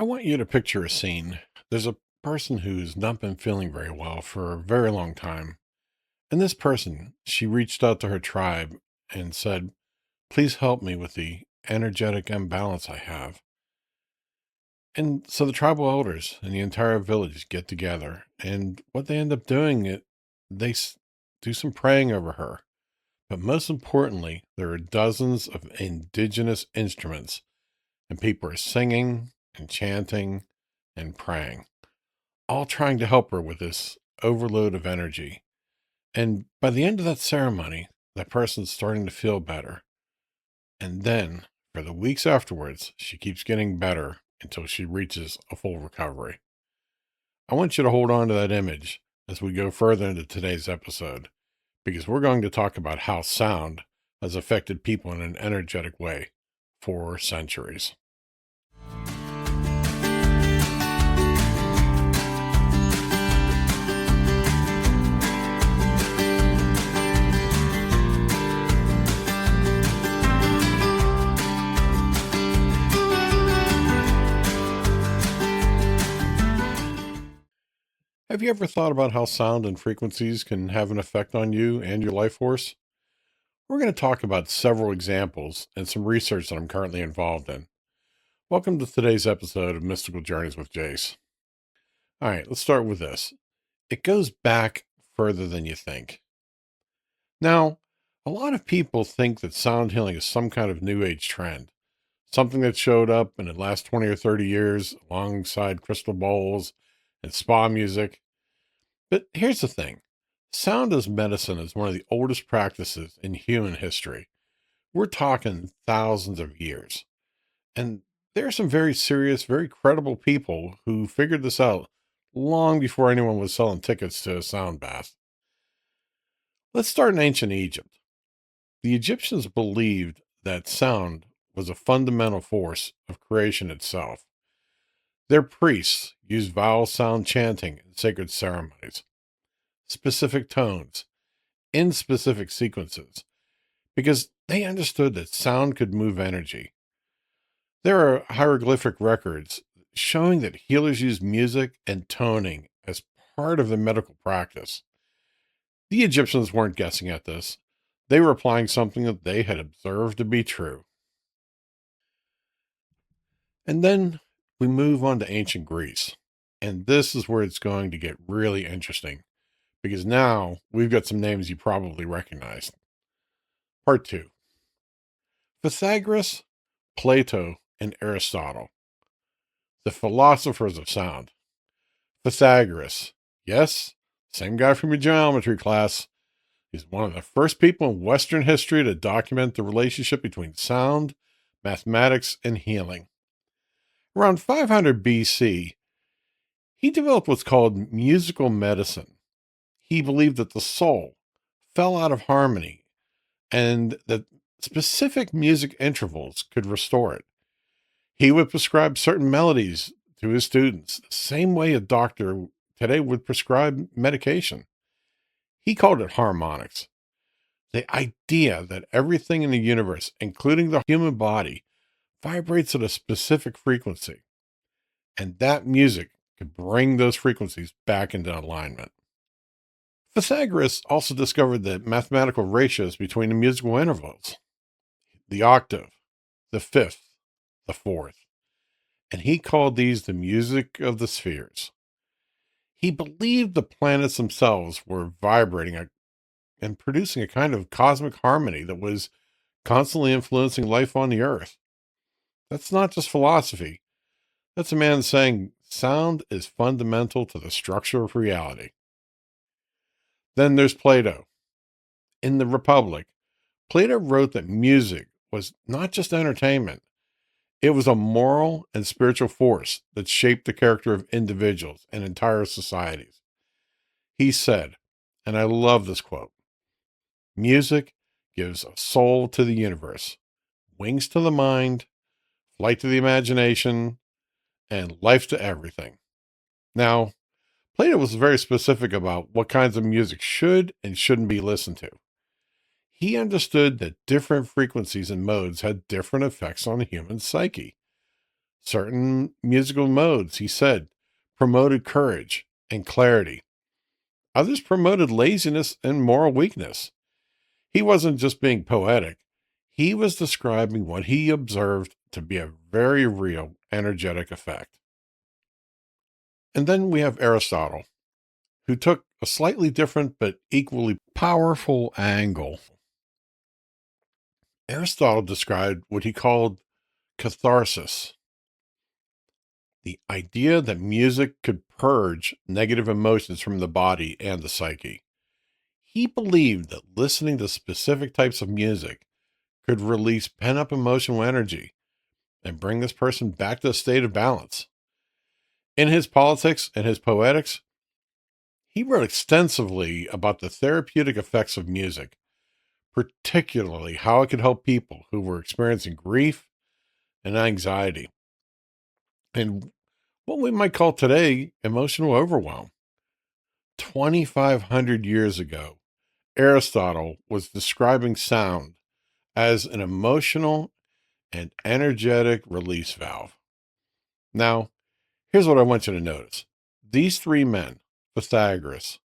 I want you to picture a scene. There's a person who's not been feeling very well for a very long time. And this person, she reached out to her tribe and said, please help me with the energetic imbalance I have. And so the tribal elders and the entire village get together. And what they end up doing, they do some praying over her. But most importantly, there are dozens of indigenous instruments, and people are singing and chanting and praying, all trying to help her with this overload of energy. And by the end of that ceremony, that person's starting to feel better. And then for the weeks afterwards, she keeps getting better until she reaches a full recovery. I want you to hold on to that image as we go further into today's episode, because we're going to talk about how sound has affected people in an energetic way for centuries. Have you ever thought about how sound and frequencies can have an effect on you and your life force? We're going to talk about several examples and some research that I'm currently involved in. Welcome to today's episode of Mystical Journeys with Jase. All right, let's start with this. It goes back further than you think. Now, a lot of people think that sound healing is some kind of new age trend, something that showed up in the last 20 or 30 years alongside crystal bowls and spa music. But here's the thing. Sound as medicine is one of the oldest practices in human history. We're talking thousands of years. And there are some very serious, very credible people who figured this out long before anyone was selling tickets to a sound bath. Let's start in ancient Egypt. The Egyptians believed that sound was a fundamental force of creation itself. Their priests used vowel sound chanting in sacred ceremonies, specific tones, in specific sequences, because they understood that sound could move energy. There are hieroglyphic records showing that healers use music and toning as part of the medical practice. The Egyptians weren't guessing at this. They were applying something that they had observed to be true. And then we move on to ancient Greece. And this is where it's going to get really interesting, because now we've got some names you probably recognize. Part two: Pythagoras, Plato, and Aristotle, the philosophers of sound. Pythagoras, yes, same guy from your geometry class. He's one of the first people in Western history to document the relationship between sound, mathematics, and healing. Around 500 BC, he developed what's called musical medicine. He believed that the soul fell out of harmony and that specific music intervals could restore it. He would prescribe certain melodies to his students, the same way a doctor today would prescribe medication. He called it harmonics. The idea that everything in the universe, including the human body, vibrates at a specific frequency, and that music could bring those frequencies back into alignment. Pythagoras also discovered the mathematical ratios between the musical intervals, the octave, the fifth, the fourth, and he called these the music of the spheres. He believed the planets themselves were vibrating and producing a kind of cosmic harmony that was constantly influencing life on the earth. That's not just philosophy. That's a man saying sound is fundamental to the structure of reality. Then there's Plato. In the Republic, Plato wrote that music was not just entertainment. It was a moral and spiritual force that shaped the character of individuals and entire societies. He said, and I love this quote, music gives a soul to the universe, wings to the mind, flight to the imagination, and life to everything. Now, Plato was very specific about what kinds of music should and shouldn't be listened to. He understood that different frequencies and modes had different effects on the human psyche. Certain musical modes, he said, promoted courage and clarity. Others promoted laziness and moral weakness. He wasn't just being poetic, he was describing what he observed to be a very real energetic effect. And then we have Aristotle, who took a slightly different but equally powerful angle. Aristotle described what he called catharsis, the idea that music could purge negative emotions from the body and the psyche. He believed that listening to specific types of music could release pent up emotional energy and bring this person back to a state of balance. In his Politics and his Poetics, he wrote extensively about the therapeutic effects of music, particularly how it could help people who were experiencing grief and anxiety, and what we might call today emotional overwhelm. 2,500 years ago, Aristotle was describing sound as an emotional and energetic release valve. Now, here's what I want you to notice. These three men, Pythagoras,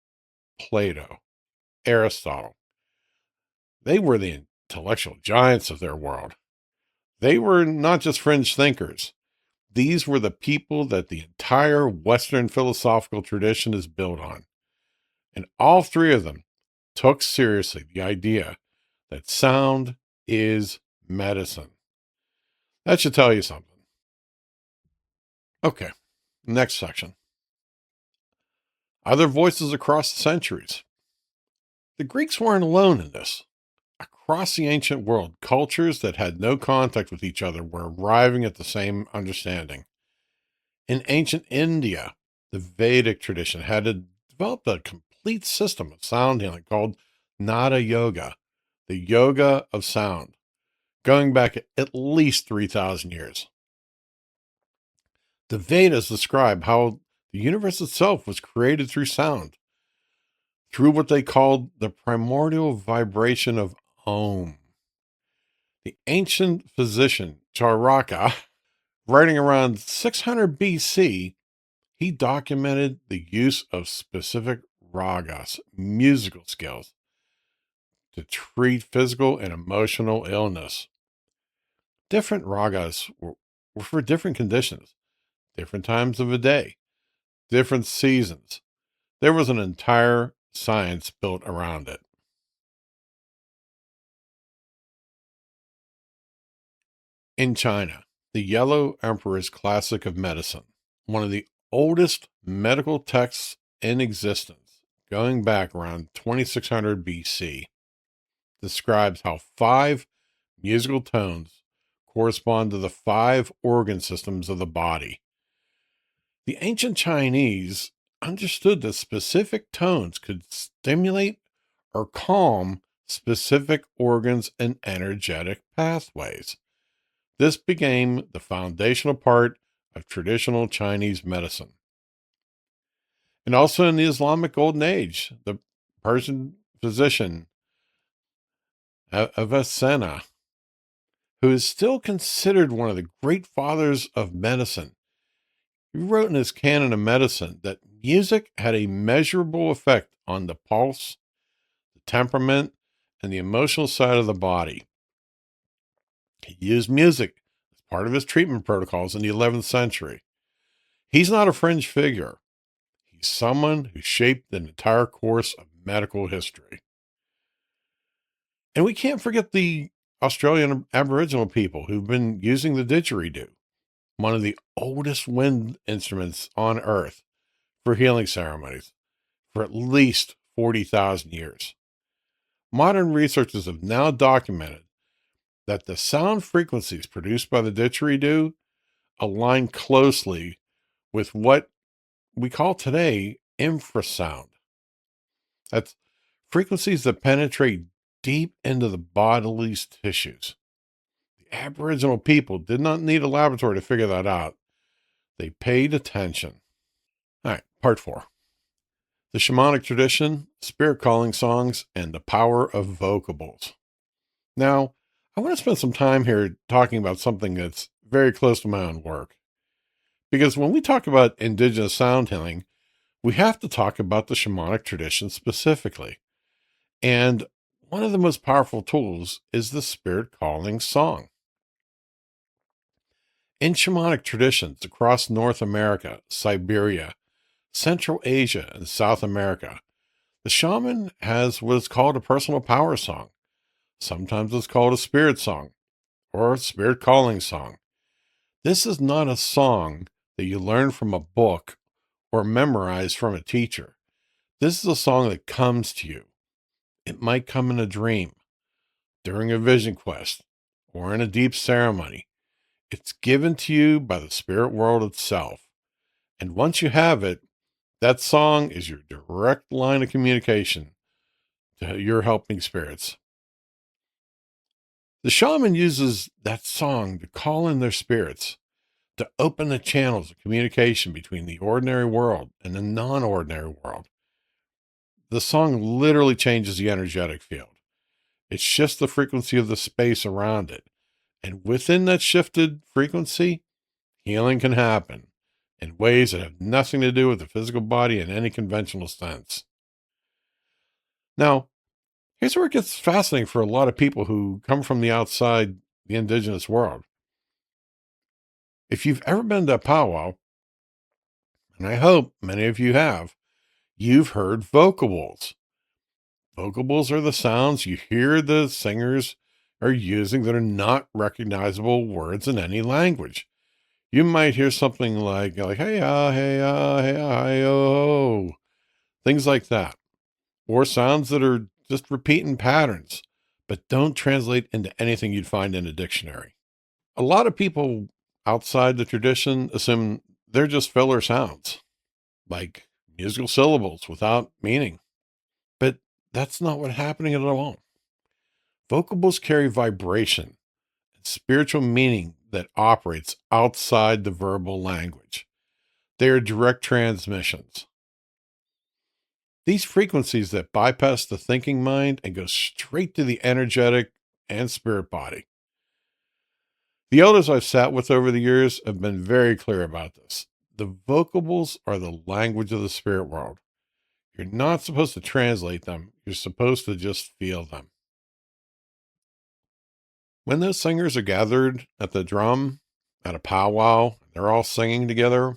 Plato, Aristotle, they were the intellectual giants of their world. They were not just fringe thinkers. These were the people that the entire Western philosophical tradition is built on. And all three of them took seriously the idea that sound is medicine. That should tell you something. Okay, next section. Other voices across the centuries. The Greeks weren't alone in this. Across the ancient world, cultures that had no contact with each other were arriving at the same understanding. In ancient India, the Vedic tradition had developed a complete system of sound healing called Nada Yoga, the yoga of sound, going back at least 3,000 years. The Vedas describe how the universe itself was created through sound, through what they called the primordial vibration of Om. The ancient physician Charaka, writing around 600 BC, he documented the use of specific ragas, musical scales, to treat physical and emotional illness. Different ragas were for different conditions, different times of the day, different seasons. There was an entire science built around it. In China, the Yellow Emperor's Classic of Medicine, one of the oldest medical texts in existence, going back around 2600 BC, describes how 5 musical tones correspond to the 5 organ systems of the body. The ancient Chinese understood that specific tones could stimulate or calm specific organs and energetic pathways. This became the foundational part of traditional Chinese medicine. And also in the Islamic Golden Age, the Persian physician Avicenna, who is still considered one of the great fathers of medicine, he wrote in his Canon of Medicine that music had a measurable effect on the pulse, the temperament, and the emotional side of the body. He used music as part of his treatment protocols in the 11th century. He's not a fringe figure. He's someone who shaped the entire course of medical history. And we can't forget the Australian Aboriginal people who've been using the didgeridoo, one of the oldest wind instruments on Earth, for healing ceremonies for at least 40,000 years. Modern researchers have now documented that the sound frequencies produced by the didgeridoo align closely with what we call today infrasound. That's frequencies that penetrate deep into the body's tissues. The Aboriginal people did not need a laboratory to figure that out. They paid attention. All right, part 4. The shamanic tradition, spirit calling songs, and the power of vocables. Now, I want to spend some time here talking about something that's very close to my own work. Because when we talk about indigenous sound healing, we have to talk about the shamanic tradition specifically. And one of the most powerful tools is the spirit calling song. In shamanic traditions across North America, Siberia, Central Asia, and South America, the shaman has what is called a personal power song. Sometimes it's called a spirit song or a spirit calling song. This is not a song that you learn from a book or memorize from a teacher. This is a song that comes to you. It might come in a dream, during a vision quest, or in a deep ceremony. It's given to you by the spirit world itself. And once you have it, that song is your direct line of communication to your helping spirits. The shaman uses that song to call in their spirits, to open the channels of communication between the ordinary world and the non ordinary world. The song literally changes the energetic field. It shifts the frequency of the space around it. And within that shifted frequency, healing can happen in ways that have nothing to do with the physical body in any conventional sense. Now, here's where it gets fascinating for a lot of people who come from the outside the indigenous world. If you've ever been to a powwow, and I hope many of you have, you've heard vocables. Vocables are the sounds you hear the singers are using that are not recognizable words in any language. You might hear something like hey hey hey oh, things like that, or sounds that are just repeating patterns, but don't translate into anything you'd find in a dictionary. A lot of people outside the tradition assume they're just filler sounds, like musical syllables without meaning. But that's not what's happening at all. Vocables carry vibration and spiritual meaning that operates outside the verbal language. They are direct transmissions. These frequencies that bypass the thinking mind and go straight to the energetic and spirit body. The elders I've sat with over the years have been very clear about this. The vocables are the language of the spirit world. You're not supposed to translate them. You're supposed to just feel them. When those singers are gathered at the drum at a powwow, they're all singing together.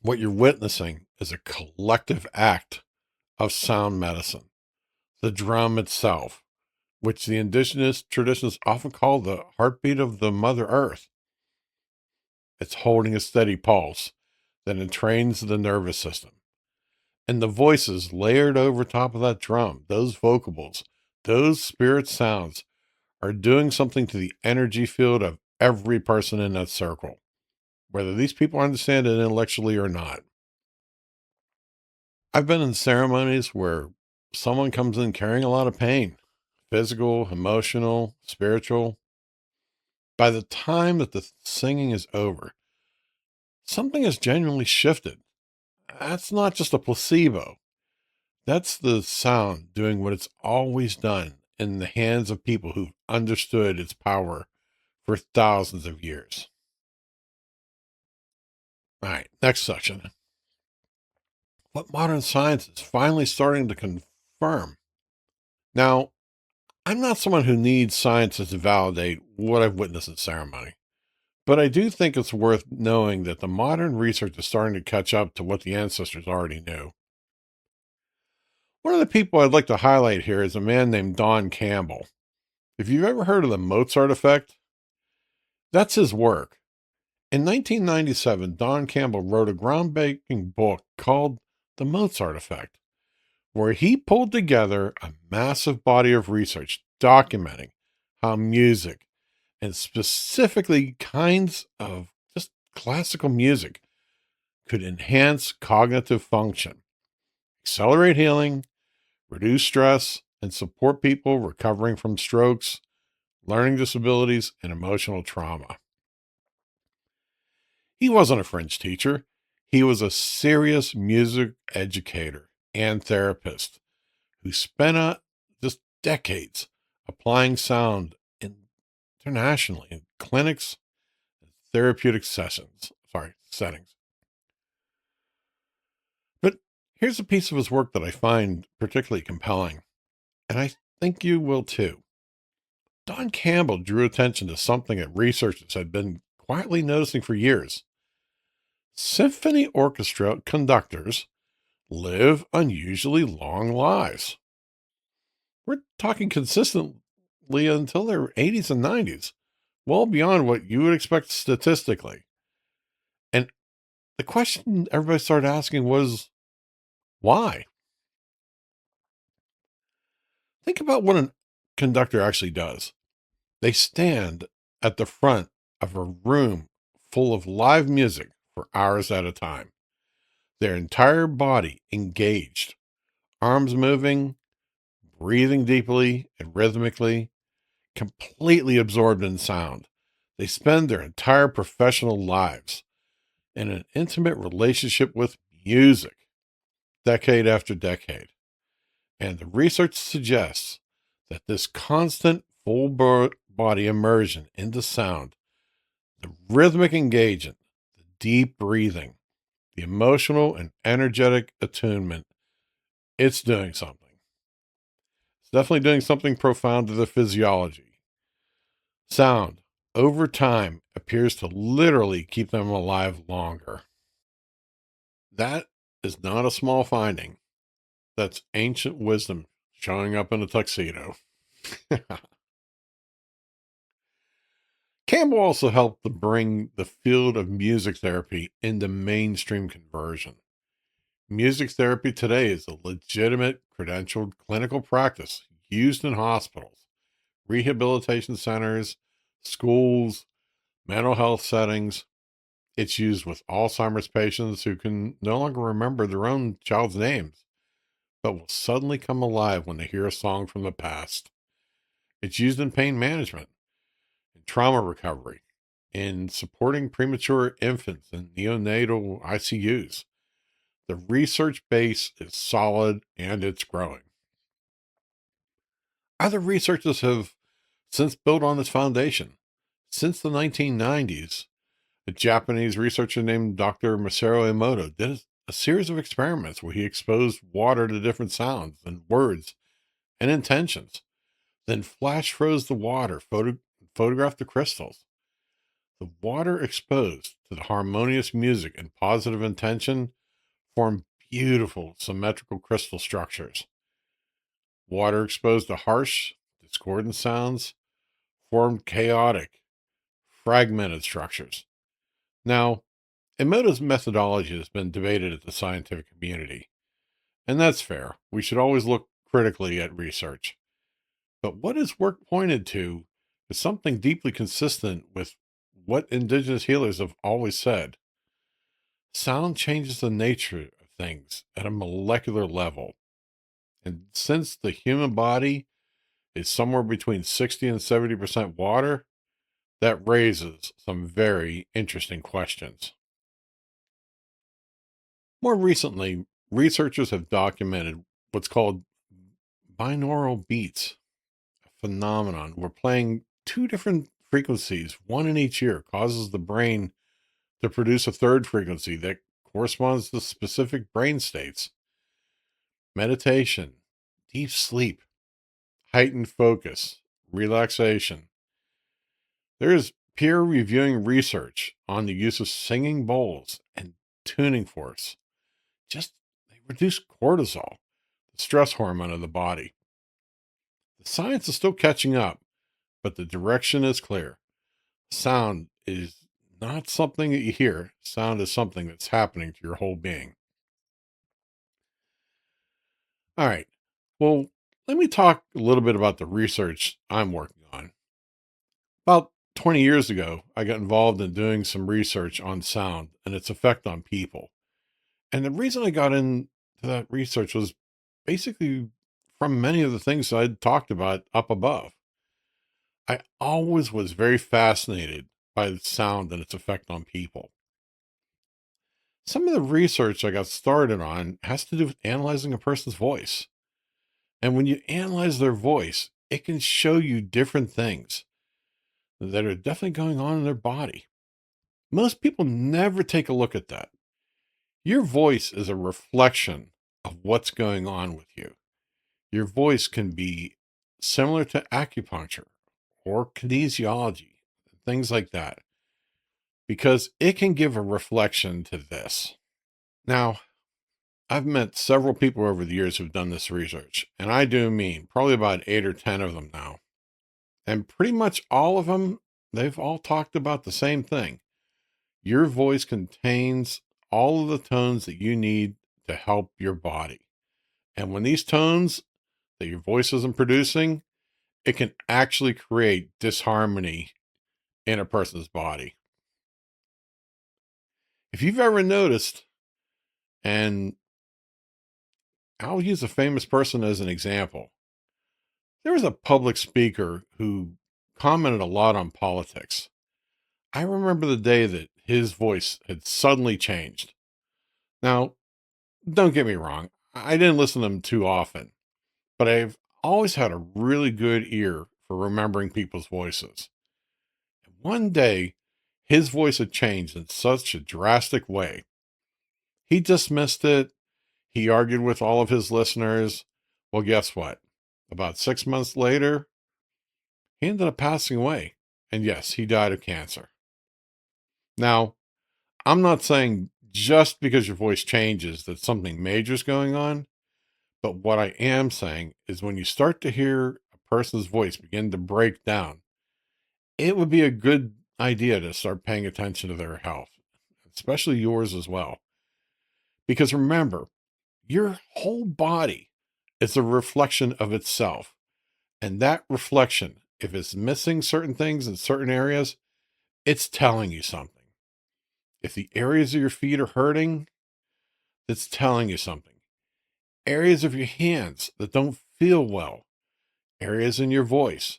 What you're witnessing is a collective act of sound medicine. The drum itself, which the indigenous traditions often call the heartbeat of the Mother Earth. It's holding a steady pulse that entrains the nervous system. And the voices layered over top of that drum, those vocables, those spirit sounds are doing something to the energy field of every person in that circle, whether these people understand it intellectually or not. I've been in ceremonies where someone comes in carrying a lot of pain, physical, emotional, spiritual. By the time that the singing is over, something has genuinely shifted. That's not just a placebo. That's the sound doing what it's always done in the hands of people who've understood its power for thousands of years. All right, next section. What modern science is finally starting to confirm. Now, I'm not someone who needs science to validate what I've witnessed in ceremony, but I do think it's worth knowing that the modern research is starting to catch up to what the ancestors already knew. One of the people I'd like to highlight here is a man named Don Campbell. If you've ever heard of the Mozart effect, that's his work. In 1997, Don Campbell wrote a groundbreaking book called The Mozart Effect, where he pulled together a massive body of research documenting how music, and specifically kinds of just classical music, could enhance cognitive function, accelerate healing, reduce stress, and support people recovering from strokes, learning disabilities, and emotional trauma. He wasn't a French teacher. He was a serious music educator and therapist who spent just decades applying sound internationally in clinics, therapeutic settings. But here's a piece of his work that I find particularly compelling, and I think you will too. Don Campbell drew attention to something that researchers had been quietly noticing for years. Symphony orchestra conductors live unusually long lives. We're talking consistently until their 80s and 90s, well beyond what you would expect statistically. And the question everybody started asking was, why? Think about what a conductor actually does. They stand at the front of a room full of live music for hours at a time, their entire body engaged, arms moving, breathing deeply and rhythmically, completely absorbed in sound. They spend their entire professional lives in an intimate relationship with music, decade after decade. And the research suggests that this constant body immersion into sound, the rhythmic engagement, the deep breathing, the emotional and energetic attunement, it's doing something. It's definitely doing something profound to the physiology. Sound, over time, appears to literally keep them alive longer. That is not a small finding. That's ancient wisdom showing up in a tuxedo. Campbell also helped to bring the field of music therapy into mainstream conversion. Music therapy today is a legitimate, credentialed clinical practice used in hospitals, rehabilitation centers, schools, mental health settings. It's used with Alzheimer's patients who can no longer remember their own child's names, but will suddenly come alive when they hear a song from the past. It's used in pain management, in trauma recovery, in supporting premature infants in neonatal ICUs. The research base is solid and it's growing. Other researchers have since built on this foundation. Since the 1990s, a Japanese researcher named Dr. Masaru Emoto did a series of experiments where he exposed water to different sounds and words and intentions, then flash froze the water, photographed the crystals. The water exposed to the harmonious music and positive intention formed beautiful symmetrical crystal structures. Water exposed to harsh, discordant sounds formed chaotic, fragmented structures. Now, Emoto's methodology has been debated at the scientific community, and that's fair. We should always look critically at research. But what his work pointed to is something deeply consistent with what indigenous healers have always said. Sound changes the nature of things at a molecular level. And since the human body is somewhere between 60 and 70% water, that raises some very interesting questions. More recently, researchers have documented what's called binaural beats, a phenomenon where playing two different frequencies, one in each ear, causes the brain to produce a third frequency that corresponds to specific brain states. Meditation, deep sleep, heightened focus, relaxation. There is peer reviewing research on the use of singing bowls and tuning forks. Just they reduce cortisol, the stress hormone of the body. The science is still catching up, but the direction is clear. Sound is not something that you hear. Sound is something that's happening to your whole being. All right. Well, let me talk a little bit about the research I'm working on. About 20 years ago, I got involved in doing some research on sound and its effect on people. And the reason I got into that research was basically from many of the things I'd talked about up above. I always was very fascinated by the sound and its effect on people. Some of the research I got started on has to do with analyzing a person's voice. And when you analyze their voice, it can show you different things that are definitely going on in their body. Most people never take a look at that. Your voice is a reflection of what's going on with you. Your voice can be similar to acupuncture or kinesiology, things like that, because it can give a reflection to this. Now, I've met several people over the years who've done this research, and I do mean probably about 8 or 10 of them now. And pretty much all of them, they've all talked about the same thing. Your voice contains all of the tones that you need to help your body. And when these tones that your voice isn't producing, it can actually create disharmony in a person's body. If you've ever noticed, and I'll use a famous person as an example, there was a public speaker who commented a lot on politics. I remember the day that his voice had suddenly changed. Now, don't get me wrong, I didn't listen to him too often, but I've always had a really good ear for remembering people's voices. And one day, his voice had changed in such a drastic way. He dismissed it. He argued with all of his listeners. Well, guess what? About 6 months later, he ended up passing away. And yes, he died of cancer. Now, I'm not saying just because your voice changes that something major is going on, but what I am saying is when you start to hear a person's voice begin to break down, it would be a good idea to start paying attention to their health, especially yours as well. Because remember, your whole body is a reflection of itself. And that reflection, if it's missing certain things in certain areas, it's telling you something. If the areas of your feet are hurting, it's telling you something. Areas of your hands that don't feel well, areas in your voice,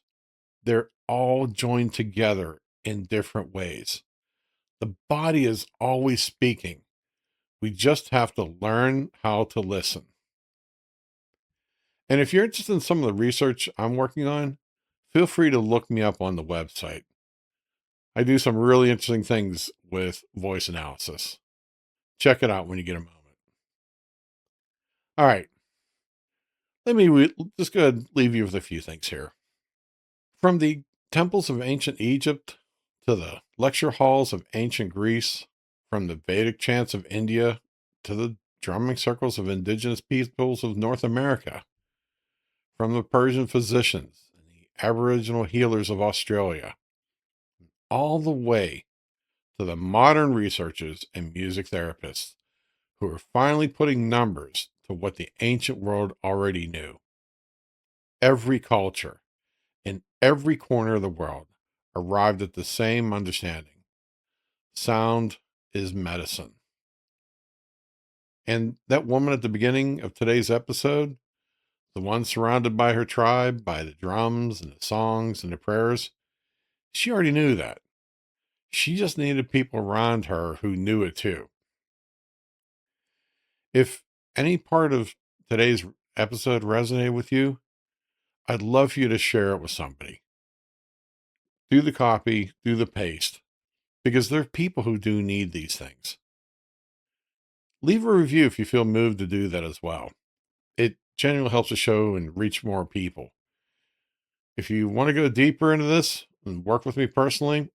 they're all joined together in different ways. The body is always speaking. We just have to learn how to listen. And if you're interested in some of the research I'm working on, feel free to look me up on the website. I do some really interesting things with voice analysis. Check it out when you get a moment. All right. Let me just go ahead and leave you with a few things here. From the temples of ancient Egypt to the lecture halls of ancient Greece, from the Vedic chants of India to the drumming circles of indigenous peoples of North America, from the Persian physicians and the Aboriginal healers of Australia, all the way to the modern researchers and music therapists who are finally putting numbers to what the ancient world already knew. Every culture in every corner of the world arrived at the same understanding. Sound is medicine. And that woman at the beginning of today's episode, the one surrounded by her tribe, by the drums and the songs and the prayers, she already knew that. She just needed people around her who knew it too. If any part of today's episode resonated with you, I'd love for you to share it with somebody. Do the copy, do the paste, because there are people who do need these things. Leave a review if you feel moved to do that as well. It genuinely helps the show and reach more people. If you want to go deeper into this and work with me personally,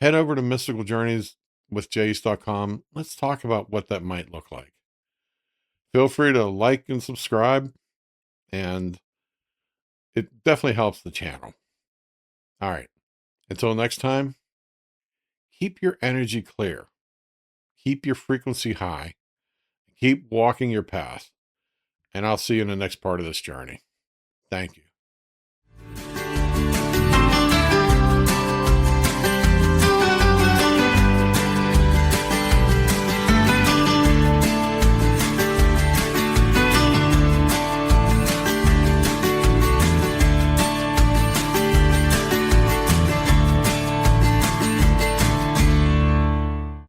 head over to mysticaljourneyswithjase.com. Let's talk about what that might look like. Feel free to like and subscribe, and it definitely helps the channel. All right. Until next time, keep your energy clear, keep your frequency high, keep walking your path, and I'll see you in the next part of this journey. Thank you.